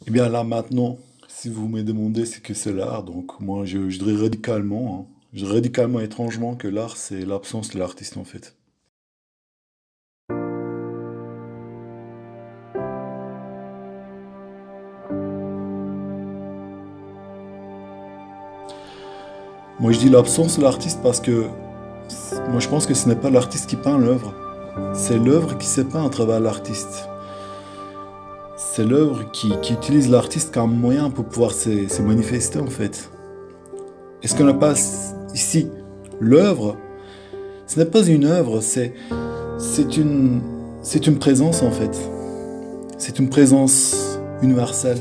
Eh bien là maintenant, si vous me demandez ce que c'est l'art, donc moi je dirais radicalement, je dirais radicalement étrangement que l'art c'est l'absence de l'artiste en fait. Moi je dis l'absence de l'artiste parce que moi je pense que ce n'est pas l'artiste qui peint l'œuvre, c'est l'œuvre qui se peint à travers l'artiste. C'est l'œuvre qui utilise l'artiste comme moyen pour pouvoir se manifester en fait. Et ce qu'on appelle ici l'œuvre, ce n'est pas une œuvre, c'est une, c'est une présence en fait. C'est une présence universelle.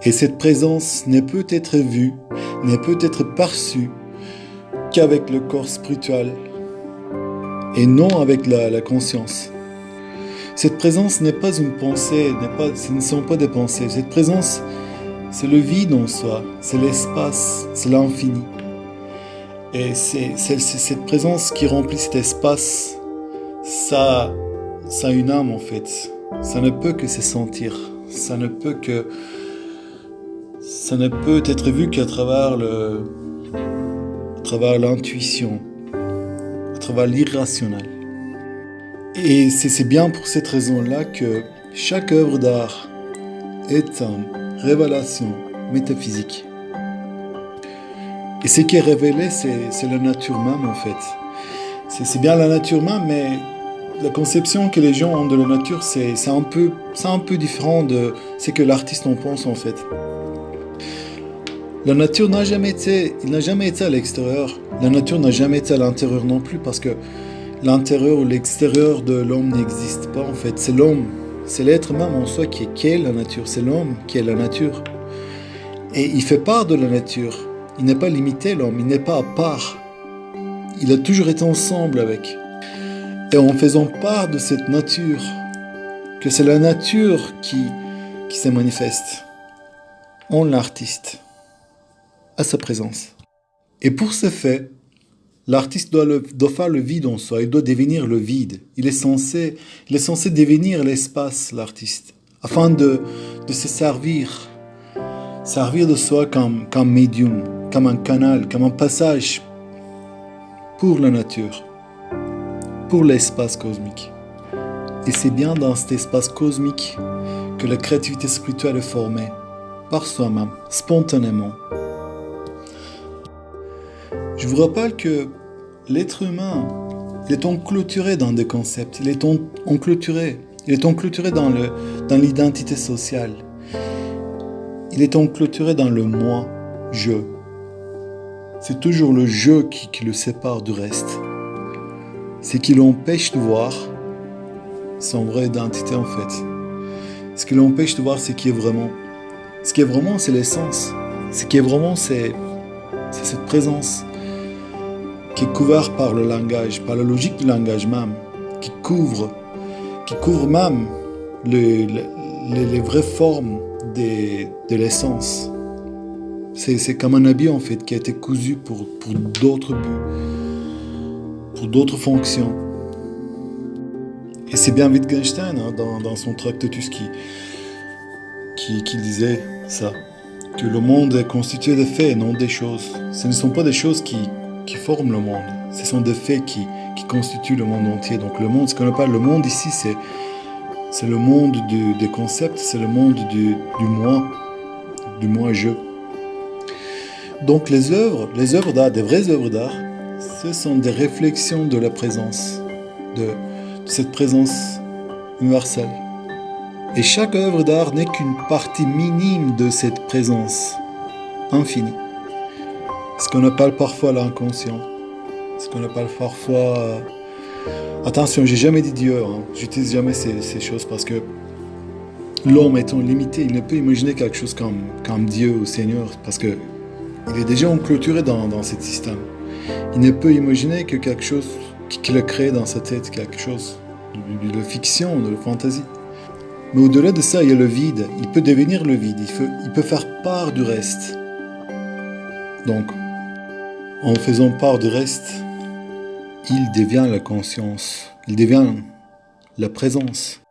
Et cette présence ne peut être vue, ne peut être perçue qu'avec le corps spirituel et non avec la conscience. Cette présence n'est pas une pensée, ce ne sont pas des pensées. Cette présence, c'est le vide en soi, c'est l'espace, c'est l'infini. Et c'est cette présence qui remplit cet espace, ça a une âme en fait. Ça ne peut que se sentir. Ça ne peut être vu qu'à travers à travers l'intuition, à travers l'irrationnel. Et c'est bien pour cette raison-là que chaque œuvre d'art est une révélation métaphysique. Et ce qui est révélé, c'est la nature même en fait. C'est bien la nature même, mais la conception que les gens ont de la nature, c'est un peu différent de ce que l'artiste en pense en fait. La nature il n'a jamais été à l'extérieur. La nature n'a jamais été à l'intérieur non plus parce que l'intérieur ou l'extérieur de l'homme n'existe pas en fait. C'est l'homme, c'est l'être même en soi qui est la nature. C'est l'homme qui est la nature. Et il fait part de la nature. Il n'est pas limité l'homme, il n'est pas à part. Il a toujours été ensemble avec. Et en faisant part de cette nature, que c'est la nature qui se manifeste en l'artiste, à sa présence. Et pour ce fait, l'artiste doit faire le vide en soi, il doit devenir le vide. Il est censé devenir l'espace, l'artiste, afin de se servir de soi comme médium, comme un canal, comme un passage pour la nature, pour l'espace cosmique. Et c'est bien dans cet espace cosmique que la créativité spirituelle est formée, par soi-même, spontanément. Je vous rappelle que l'être humain, il est enclôturé dans des concepts, il est enclôturé dans l'identité sociale, il est enclôturé dans le moi, je. C'est toujours le je qui le sépare du reste. C'est qui l'empêche de voir son vraie identité en fait. Ce qui l'empêche de voir ce qui est vraiment. Ce qui est vraiment, c'est l'essence. Ce qui est vraiment, c'est cette présence qui est couverte par le langage, par la logique du langage même, qui couvre même les vraies formes de l'essence. C'est comme un habit en fait qui a été cousu pour d'autres buts, pour d'autres fonctions. Et c'est bien Wittgenstein dans son Tractatus qui disait ça, que le monde est constitué de faits et non des choses. Ce ne sont pas des choses qui forment le monde, ce sont des faits qui constituent le monde entier. Donc le monde, ce qu'on appelle le monde ici, c'est le monde des concepts, c'est le monde du moi-je. Donc les œuvres d'art, des vraies œuvres d'art, ce sont des réflexions de la présence, de cette présence universelle. Et chaque œuvre d'art n'est qu'une partie minime de cette présence infinie. Ce qu'on appelle parfois l'inconscient, ce qu'on appelle parfois... Attention, j'ai jamais dit Dieu, j'utilise jamais ces choses parce que l'homme étant limité, il ne peut imaginer quelque chose comme Dieu ou Seigneur parce que il est déjà enclôturé dans ce système. Il ne peut imaginer que quelque chose qu'il a créé dans sa tête, quelque chose de fiction, de fantaisie. Mais au-delà de ça, il y a le vide. Il peut devenir le vide. Il peut faire part du reste. Donc, en faisant part du reste, il devient la conscience. Il devient la présence.